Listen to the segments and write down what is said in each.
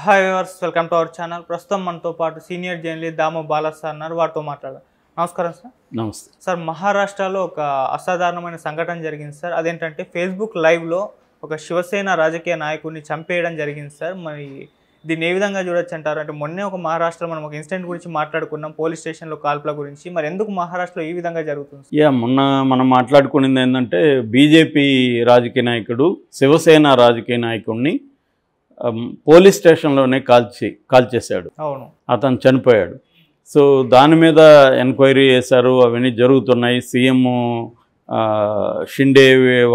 Hi viewers, welcome to our channel. ప్రస్తుతం మనతో పాటు సీనియర్ జర్నలిస్ట్ దాము బాలా సార్ ఉన్నారు. వారితో మాట్లాడారు. నమస్కారం సార్. నమస్తే సార్, మహారాష్ట్రలో ఒక అసాధారణమైన సంఘటన జరిగింది సార్. అదేంటంటే ఫేస్బుక్ లైవ్లో ఒక శివసేన రాజకీయ నాయకుడిని చంపేయడం జరిగింది సార్. మరి దీన్ని ఏ విధంగా చూడొచ్చు అంటారు? అంటే మొన్నే ఒక మహారాష్ట్రలో మనం ఒక ఇన్సిడెంట్ గురించి మాట్లాడుకున్నాం, పోలీస్ స్టేషన్లో కాల్పుల గురించి. మరి ఎందుకు మహారాష్ట్రలో ఈ విధంగా జరుగుతుంది? మొన్న మనం మాట్లాడుకునేది ఏంటంటే బీజేపీ రాజకీయ నాయకుడు శివసేన రాజకీయ నాయకుడిని పోలీస్ స్టేషన్లోనే కాల్చేశాడు. అవును, అతను చనిపోయాడు. సో దాని మీద ఎంక్వైరీ చేశారు, అవన్నీ జరుగుతున్నాయి. సీఎం షిండే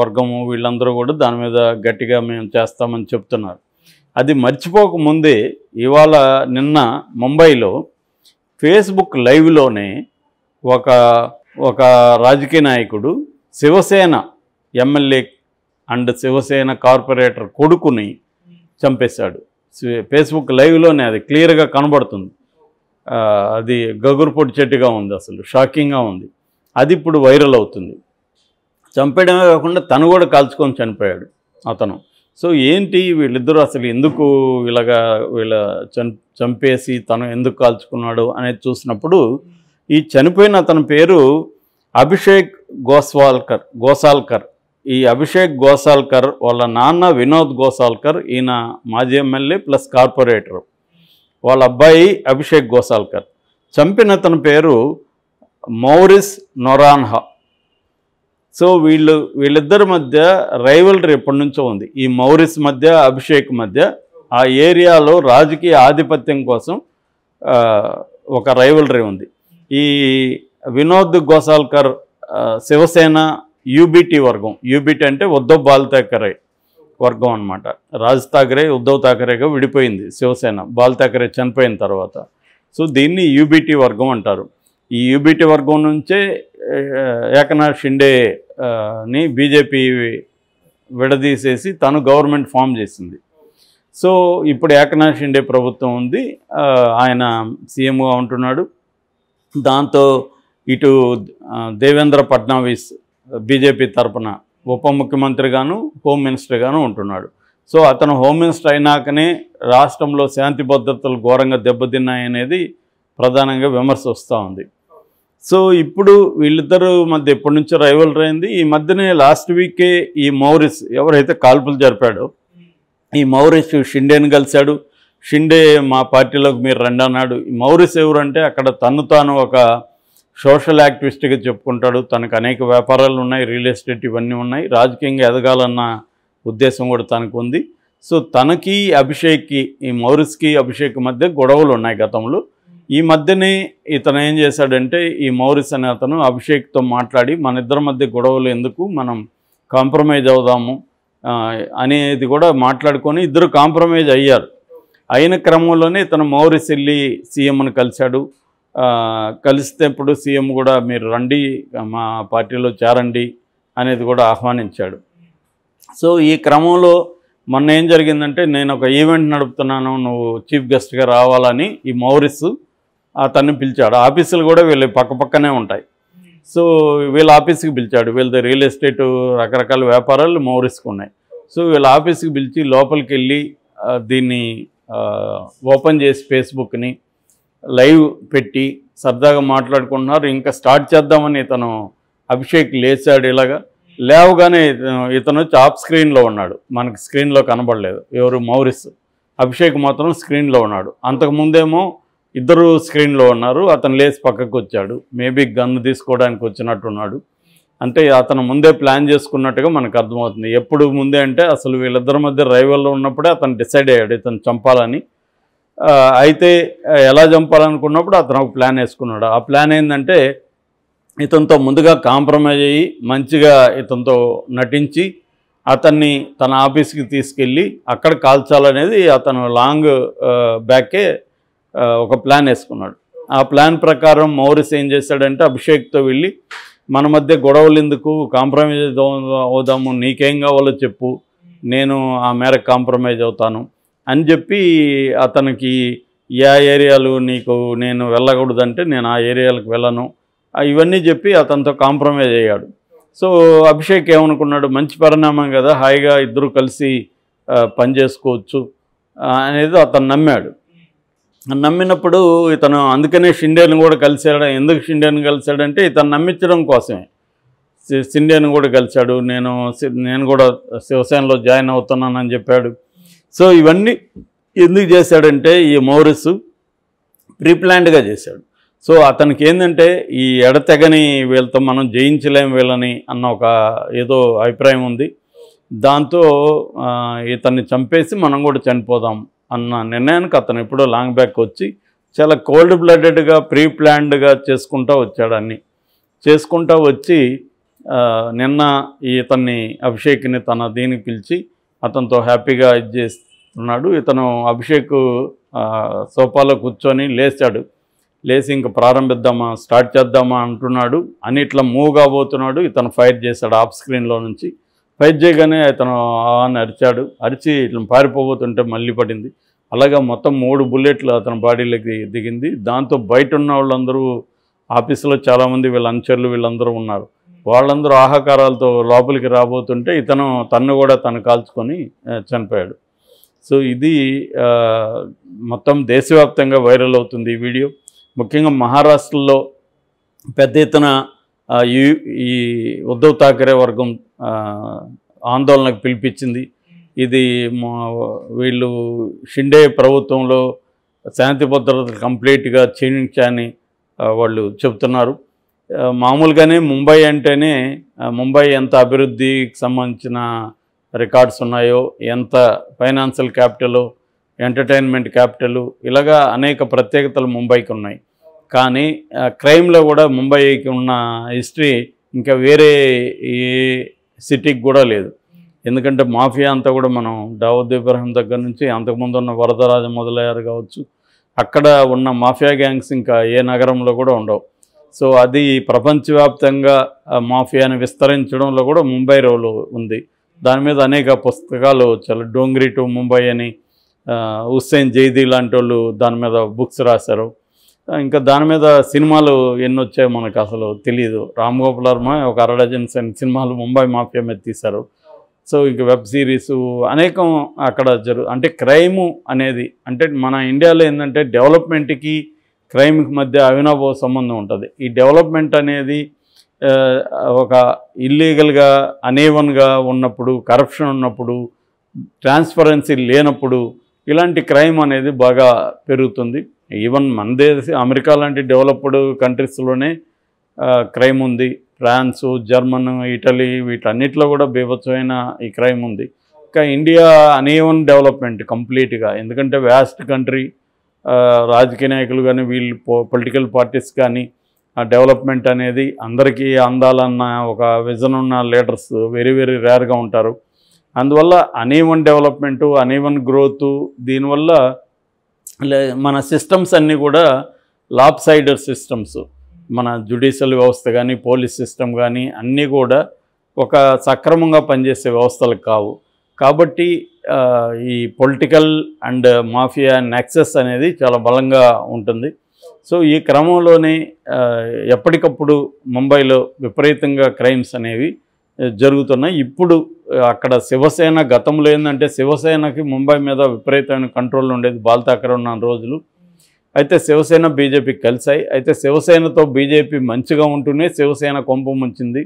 వర్గము వీళ్ళందరూ కూడా దాని మీద గట్టిగా మేము చేస్తామని చెప్తున్నారు. అది మర్చిపోకముందే నిన్న ముంబైలో ఫేస్బుక్ లైవ్లోనే ఒక రాజకీయ నాయకుడు Shiv Sena MLA and Shiv Sena corporator కొడుకుని చంపేశాడు. ఫేస్బుక్ లైవ్లోనే అది క్లియర్గా కనబడుతుంది. అది గగురుపొడి చెట్టుగా ఉంది, అసలు షాకింగ్గా ఉంది. అది ఇప్పుడు వైరల్ అవుతుంది. చంపేయడమే కాకుండా తను కూడా కాల్చుకొని చనిపోయాడు అతను. సో ఏంటి వీళ్ళిద్దరూ అసలు ఎందుకు చంపేసి తను ఎందుకు కాల్చుకున్నాడు అనేది చూసినప్పుడు ఈ చనిపోయిన అతని పేరు అభిషేక్ గోసాల్కర్. ఈ అభిషేక్ గోసాల్కర్ వాళ్ళ నాన్న వినోద్ గోసాల్కర్, ఈయన మాజీ ఎమ్మెల్యే ప్లస్ కార్పొరేటర్. వాళ్ళ అబ్బాయి అభిషేక్ గోసాల్కర్. చంపిన అతని పేరు మౌరిస్ నొరాన్హా. సో వీళ్ళిద్దరి మధ్య రైవల్రీ ఎప్పటి నుంచో ఉంది. ఈ మౌరిస్ మధ్య అభిషేక్ మధ్య ఆ ఏరియాలో రాజకీయ ఆధిపత్యం కోసం ఒక రైవల్రీ ఉంది. ఈ వినోద్ గోసాల్కర్ శివసేన యూబీటీ వర్గం. యూబీటీ అంటే ఉద్ధవ్ థాకరే వర్గం అనమాట. రాజ్ థాకరే ఉద్ధవ్ థాకరేగా విడిపోయింది శివసేన, థాకరే చనిపోయిన తర్వాత. సో దీన్ని యూబీటీ వర్గం అంటారు. ఈ యూబీటీ వర్గం నుంచే ఏకనాథ్ షిండేని బీజేపీ విడదీసేసి తను గవర్నమెంట్ ఫామ్ చేసింది. సో ఇప్పుడు ఏకనాథ్ షిండే ప్రభుత్వం ఉంది, ఆయన సీఎంగా ఉంటున్నాడు. దాంతో ఇటు దేవేంద్ర ఫడ్నవీస్ బీజేపీ తరపున ఉప ముఖ్యమంత్రిగాను హోమ్ మినిస్టర్గాను ఉంటున్నాడు. సో అతను హోమ్ మినిస్టర్ అయినాకనే రాష్ట్రంలో శాంతి భద్రతలు ఘోరంగా దెబ్బతిన్నాయనేది ప్రధానంగా విమర్శ వస్తూ ఉంది. సో ఇప్పుడు వీళ్ళిద్దరు మధ్య ఎప్పటి నుంచో రైవల్రీ అయింది. ఈ మధ్యనే లాస్ట్ వీకే ఈ మౌరిస్ ఎవరైతే కాల్పులు జరిపాడో ఈ మౌరిస్ షిండేని కలిశాడు. షిండే మా పార్టీలోకి మీరు రండి అన్నాడు. ఈ మౌరిస్ ఎవరంటే అక్కడ తాను ఒక సోషల్ యాక్టివిస్ట్గా చెప్పుకుంటాడు. తనకు అనేక వ్యాపారాలు ఉన్నాయి, రియల్ ఎస్టేట్ ఇవన్నీ ఉన్నాయి. రాజకీయంగా ఎదగాలన్న ఉద్దేశం కూడా తనకు ఉంది. సో తనకి అభిషేక్కి, ఈ మౌరిస్కి అభిషేక్ మధ్య గొడవలు ఉన్నాయి గతంలో. ఈ మధ్యనే ఇతను ఏం చేశాడంటే ఈ మౌరిస్ అనే అతను అభిషేక్తో మాట్లాడి మన ఇద్దరి మధ్య గొడవలు ఎందుకు, మనం కాంప్రమైజ్ అవుదాము అనేది కూడా మాట్లాడుకొని ఇద్దరు కాంప్రమైజ్ అయ్యారు. అయిన క్రమంలోనే ఇతను మౌరిస్ వెళ్ళి సీఎంను కలిశాడు. కలిస్తేప్పుడు సీఎం కూడా మీరు రండి మా పార్టీలో చేరండి అనేది కూడా ఆహ్వానించాడు. సో ఈ క్రమంలో మొన్న ఏం జరిగిందంటే నేను ఒక ఈవెంట్ నడుపుతున్నాను, నువ్వు చీఫ్ గెస్ట్గా రావాలని ఈ మౌరిస్ అతన్ని పిలిచాడు. ఆఫీసులు కూడా వీళ్ళ పక్కనే ఉంటాయి. సో వీళ్ళ ఆఫీస్కి పిలిచాడు. వీళ్ళది రియల్ ఎస్టేట్ రకరకాల వ్యాపారాలు మౌరిస్కి ఉన్నాయి. సో వీళ్ళ ఆఫీస్కి పిలిచి లోపలికి వెళ్ళి దీన్ని ఓపెన్ చేసి ఫేస్బుక్ని లైవ్ పెట్టి సరదాగా మాట్లాడుకుంటున్నారు. ఇంకా స్టార్ట్ చేద్దామని ఇతను అభిషేక్ లేచాడు. లేవగానే ఇతను వచ్చి ఆఫ్ స్క్రీన్లో ఉన్నాడు, మనకి స్క్రీన్లో కనబడలేదు. ఎవరు మౌరిస్, అభిషేక్ మాత్రం స్క్రీన్లో ఉన్నాడు. అంతకుముందేమో ఇద్దరు స్క్రీన్లో ఉన్నారు. అతను లేచి పక్కకు వచ్చాడు, మేబీ గన్ను తీసుకోవడానికి వచ్చినట్టున్నాడు. అంటే అతను ముందే ప్లాన్ చేసుకున్నట్టుగా మనకు అర్థమవుతుంది. ఎప్పుడు ముందే అంటే అసలు వీళ్ళిద్దరి మధ్య రైవల్లో ఉన్నప్పుడే అతను డిసైడ్ అయ్యాడు ఇతను చంపాలని. అయితే ఎలా చంపాలనుకున్నప్పుడు అతను ఒక ప్లాన్ వేసుకున్నాడు. ఆ ప్లాన్ ఏంటంటే ఇతనితో ముందుగా కాంప్రమైజ్ అయ్యి మంచిగా ఇతనితో నటించి అతన్ని తన ఆఫీస్కి తీసుకెళ్ళి అక్కడ కాల్చాలనేది అతను లాంగ్ బ్యాకే ఒక ప్లాన్ వేసుకున్నాడు. ఆ ప్లాన్ ప్రకారం మౌరిస్ ఏం చేశాడంటే అభిషేక్తో వెళ్ళి మన మధ్య గొడవలు ఎందుకు, కాంప్రమైజ్ అవుదాము, నీకేం కావాలో చెప్పు, నేను ఆ మేరకు కాంప్రమైజ్ అవుతాను అని చెప్పి అతనికి ఏ ఏరియాలు నీకు నేను వెళ్ళకూడదంటే నేను ఆ ఏరియాలకు వెళ్ళను ఇవన్నీ చెప్పి అతనితో కాంప్రమైజ్ అయ్యాడు. సో అభిషేక్ ఏమనుకున్నాడు, మంచి పరిణామం కదా, హాయిగా ఇద్దరు కలిసి పని చేసుకోవచ్చు అనేది అతను నమ్మాడు. నమ్మినప్పుడు ఇతను అందుకనే షిండేని కూడా కలిశాడు. ఎందుకు షిండేని కలిశాడంటే ఇతను నమ్మించడం కోసమే. షిండేని కూడా కలిశాడు. నేను కూడా శివసేనలో జాయిన్ అవుతున్నానని చెప్పాడు. సో ఇవన్నీ ఎందుకు చేశాడంటే ఈ మౌరిస్ ప్రీప్లాన్డ్గా చేశాడు. సో అతనికి ఏంటంటే ఈ ఎడతెగని వీళ్ళతో మనం జయించలేం వీళ్ళని అన్న ఒక ఏదో అభిప్రాయం ఉంది. దాంతో ఇతన్ని చంపేసి మనం కూడా చనిపోదాం అన్న నిర్ణయానికి అతను ఎప్పుడో లాంగ్ బ్యాక్ వచ్చి చాలా కోల్డ్ బ్లడెడ్గా ప్రీప్లాన్డ్గా చేసుకుంటూ వచ్చాడు. అన్నీ చేసుకుంటూ వచ్చి నిన్న ఇతన్ని అభిషేక్ని తన దీనికి పిలిచి అతనితో హ్యాపీగా ఇది చేస్తున్నాడు. ఇతను అభిషేక్ సోఫాలో కూర్చొని లేచాడు. లేచి ఇంక ప్రారంభిద్దామా స్టార్ట్ చేద్దామా అంటున్నాడు అని ఇట్లా మూవ్ కాబోతున్నాడు. ఇతను ఫైర్ చేశాడు ఆఫ్ స్క్రీన్లో నుంచి. ఫైర్ చేయగానే ఇతను అని అరిచాడు. అరిచి ఇట్లా పారిపోబోతుంటే మళ్ళీ పడింది. అలాగా మొత్తం 3 బుల్లెట్లు అతని బాడీలోకి దిగింది. దాంతో బయట ఉన్న వాళ్ళందరూ ఆఫీసులో చాలామంది వీళ్ళ అనుచరులు వీళ్ళందరూ ఉన్నారు. వాళ్ళందరూ ఆహాకారాలతో లోపలికి రాబోతుంటే తన్ను కూడా తను కాల్చుకొని చనిపోయాడు. సో ఇది మొత్తం దేశవ్యాప్తంగా వైరల్ అవుతుంది ఈ వీడియో. ముఖ్యంగా మహారాష్ట్రలో పెద్ద ఎత్తున ఈ ఉద్ధవ్ ఠాకరే వర్గం ఆందోళనకు పిలిపించింది. ఇది వీళ్ళు షిండే ప్రభుత్వంలో శాంతి భద్రతలు కంప్లీట్గా క్షీణించాయని వాళ్ళు చెబుతున్నారు. మామూలుగానే ముంబై అంటేనే ముంబై ఎంత అభివృద్ధికి సంబంధించిన రికార్డ్స్ ఉన్నాయో, ఎంత ఫైనాన్షియల్ క్యాపిటల్, ఎంటర్టైన్మెంట్ క్యాపిటల్, ఇలాగా అనేక ప్రత్యేకతలు ముంబైకి ఉన్నాయి. కానీ క్రైమ్లో కూడా ముంబైకి ఉన్న హిస్టరీ ఇంకా వేరే ఏ సిటీకి కూడా లేదు. ఎందుకంటే మాఫియా అంతా కూడా మనం దావూద్ ఇబ్రాహిం దగ్గర నుంచి అంతకుముందు ఉన్న వరదరాజ మొదలయ్యారు కావచ్చు, అక్కడ ఉన్న మాఫియా గ్యాంగ్స్ ఇంకా ఏ నగరంలో కూడా ఉండవు. సో అది ప్రపంచవ్యాప్తంగా మాఫియాని విస్తరించడంలో కూడా ముంబై రోలు ఉంది. దాని మీద అనేక పుస్తకాలు వచ్చారు. డోంగ్రీ టు ముంబై అని హుస్సేన్ జైదీ లాంటి వాళ్ళు దాని మీద బుక్స్ రాశారు. ఇంకా దాని మీద సినిమాలు ఎన్ని వచ్చాయో మనకు అసలు తెలియదు. రామ్ గోపాల్ వర్మ ఒక 1/2 డజన్ సినిమాలు ముంబై మాఫియా మీద తీశారు. సో ఇంక వెబ్ సిరీసు అనేకం అక్కడ అంటే క్రైము అనేది అంటే మన ఇండియాలో ఏంటంటే డెవలప్మెంట్కి క్రైమ్కి మధ్య అవినాభావ సంబంధం ఉంటుంది. ఈ డెవలప్మెంట్ అనేది ఒక ఇల్లీగల్గా అనేవన్గా ఉన్నప్పుడు, కరప్షన్ ఉన్నప్పుడు, ట్రాన్స్పరెన్సీ లేనప్పుడు ఇలాంటి క్రైమ్ అనేది బాగా పెరుగుతుంది. ఈవెన్ మన అమెరికా లాంటి డెవలప్డ్ కంట్రీస్లోనే క్రైమ్ ఉంది. ఫ్రాన్స్, జర్మన్, ఇటలీ వీటన్నిటిలో కూడా బీభత్సమైన ఈ క్రైమ్ ఉంది. ఇంకా ఇండియా అనేవన్ డెవలప్మెంట్ కంప్లీట్గా, ఎందుకంటే వ్యాస్ట్ కంట్రీ, రాజకీయ నాయకులు కానీ వీళ్ళు పొలిటికల్ పార్టీస్ కానీ ఆ డెవలప్మెంట్ అనేది అందరికీ అందాలన్న ఒక విజన్ ఉన్న లీడర్స్ వెరీ వెరీ రేర్గా ఉంటారు. అందువల్ల అనేవన్ డెవలప్మెంటు, అనేవన్ గ్రోత్, దీనివల్ల మన సిస్టమ్స్ అన్నీ కూడా లాప్ సైడర్ సిస్టమ్స్, మన జ్యుడిషియల్ వ్యవస్థ కానీ పోలీస్ సిస్టమ్ కానీ అన్నీ కూడా ఒక సక్రమంగా పనిచేసే వ్యవస్థలు కావు. కాబట్టి ఈ పొలిటికల్ అండ్ మాఫియా నెక్సెస్ అనేది చాలా బలంగా ఉంటుంది. సో ఈ క్రమంలోనే ఎప్పటికప్పుడు ముంబైలో విపరీతంగా క్రైమ్స్ అనేవి జరుగుతున్నాయి. ఇప్పుడు అక్కడ శివసేన గతంలో ఏంటంటే శివసేనకి ముంబై మీద విపరీతమైన కంట్రోల్ ఉండేది బాల్ ఠాకరే ఉన్న రోజులు. అయితే శివసేన బీజేపీకి కలిసాయి. అయితే శివసేనతో బీజేపీ మంచిగా ఉంటూనే శివసేన కొంప ముంచింది,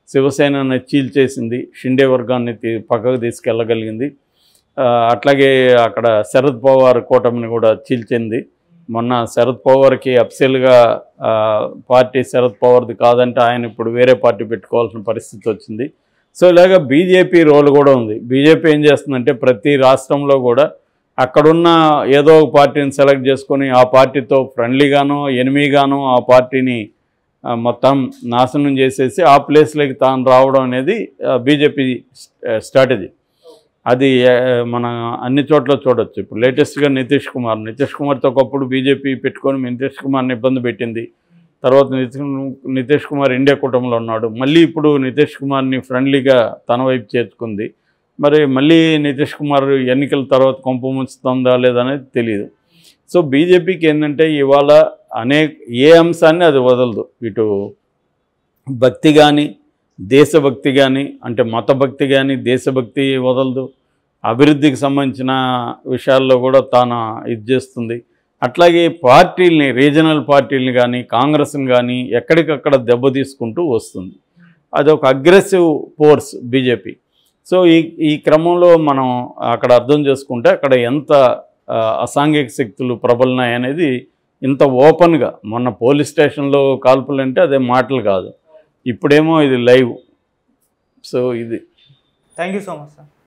శివసేనని చీల్చేసింది, షిండే వర్గాన్ని పక్కకు తీసుకెళ్ళగలిగింది. అట్లాగే అక్కడ శరద్ పవార్ కూటమిని కూడా చీల్చింది. మొన్న శరద్ పవార్కి అఫీషియల్గా పార్టీ శరద్ పవార్ది కాదంటే ఆయన ఇప్పుడు వేరే పార్టీ పెట్టుకోవాల్సిన పరిస్థితి వచ్చింది. సో ఇలాగ బీజేపీ రోల్ కూడా ఉంది. బీజేపీ ఏం చేస్తుందంటే ప్రతి రాష్ట్రంలో కూడా అక్కడున్న ఏదో ఒక పార్టీని సెలెక్ట్ చేసుకొని ఆ పార్టీతో ఫ్రెండ్లీగానో ఎనిమీగానో ఆ పార్టీని మొత్తం నాశనం చేసేసి ఆ ప్లేస్లోకి తాను రావడం అనేది బీజేపీ స్ట్రాటజీ. అది మన అన్ని చోట్ల చూడొచ్చు. ఇప్పుడు లేటెస్ట్గా నితీష్ కుమార్తో ఒకప్పుడు బీజేపీ పెట్టుకొని నితీష్ కుమార్ని ఇబ్బంది పెట్టింది. తర్వాత నితీష్ కుమార్ ఇండియా కూటమిలో ఉన్నాడు. మళ్ళీ ఇప్పుడు నితీష్ కుమార్ని ఫ్రెండ్లీగా తన వైపు చేర్చుకుంది. మరి మళ్ళీ నితీష్ కుమార్ ఎన్నికల తర్వాత కొంప ముంచుతుందా లేదనేది తెలియదు. సో బీజేపీకి ఏంటంటే ఇవాళ ఏ అంశాన్ని అది వదలదు. ఇటు భక్తి కానీ దేశభక్తి కానీ, అంటే మతభక్తి కానీ దేశభక్తి వదలదు. అభివృద్ధికి సంబంధించిన విషయాల్లో కూడా తాను ఇది చేస్తుంది. అట్లాగే పార్టీల్ని, రీజనల్ పార్టీలని కానీ కాంగ్రెస్ని కానీ ఎక్కడికక్కడ దెబ్బతీసుకుంటూ వస్తుంది. అదొక అగ్రెసివ్ ఫోర్స్ బీజేపీ. సో ఈ క్రమంలో మనం అక్కడ అర్థం చేసుకుంటే అక్కడ ఎంత అసాంఘిక శక్తులు ప్రబలినాయి అనేది ఇంత ఓపెన్గా, మొన్న పోలీస్ స్టేషన్లో కాల్పులు అంటే అదే మాటలు కాదు, ఇప్పుడేమో ఇది లైవ్. సో ఇది. Thank you so much sir.